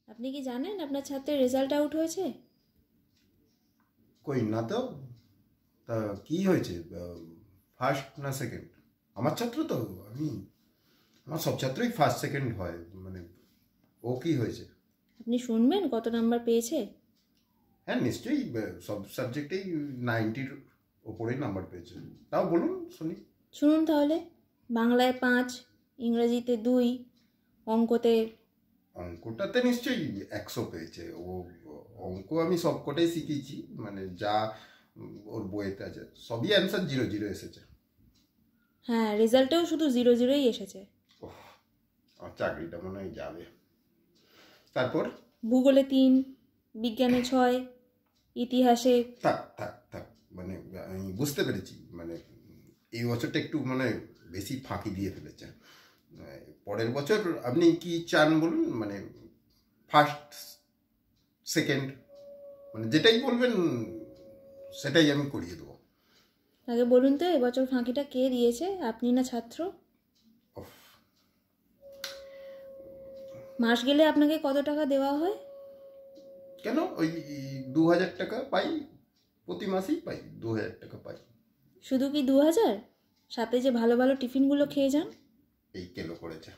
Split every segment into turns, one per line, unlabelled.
আপনি কি জানেন আপনার ছাত্রের রেজাল্ট আউট হয়েছে?
কই না তো। তা কি হয়েছে, ফার্স্ট না সেকেন্ড? আমার ছাত্র তো, আমার সব ছাত্রই ফার্স্ট সেকেন্ড হয়, মানে ও কি হয়েছে?
আপনি শুনবেন কত নাম্বার পেয়েছে?
হ্যাঁ নিশ্চয়ই, সব সাবজেক্টেই 90-র ওপরেই নাম্বার পেয়েছে। তাও বলুন শুনি।
শুনুন তাহলে। বাংলায় 5, ইংরেজিতে 2, অঙ্কতে
অঙ্কটাতে নিশ্চয়ই 100 পেয়েছে ও। অঙ্ক আমি সবকটাই শিখেছি, মানে যা ওর বইয়েতে আছে সবই অ্যান্সার 0-0 এসেছে।
হ্যাঁ, রেজাল্টেও শুধু 0-0ই এসেছে।
আমার চাকরিটা মনে হয় যাবে। তারপর
ভূগোলে 3, বিজ্ঞানে 6, ইতিহাসে
থাক থাক থাক, মানে আমি বুঝতে পেরেছি, মানে এই বছরটা একটু মানে বেশি ফাঁকি দিয়ে ফেলেছে। পরের বছর আপনি কি চান বলুন, মানে ফার্স্ট সেকেন্ড, মানে যেটাই বলবেন সেটাই আমি করিয়ে দেবো।
আগে বলুন তো এবছর ফাঁকিটা কে দিয়েছে, আপনি না ছাত্র? মাস গেলে আপনাকে কত টাকা দেওয়া হয়?
কেন, ওই 2000 টাকা পাই, প্রতি মাসেই পাই 2000 টাকা পাই।
শুধু কি 2000? সাথে যে ভালো ভালো টিফিনগুলো খেয়ে যান।
এই কেলো করেছে,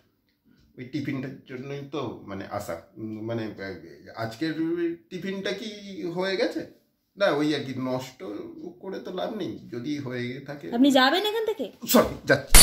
ওই টিফিনটার জন্যই তো মানে আশা, মানে আজকের টিফিনটা কি হয়ে গেছে না, ওই আর কি, নষ্ট করে তো লাভ নেই, যদি হয়ে থাকে।
আপনি যাবেন এখান থেকে?
সরি, যাচ্ছি।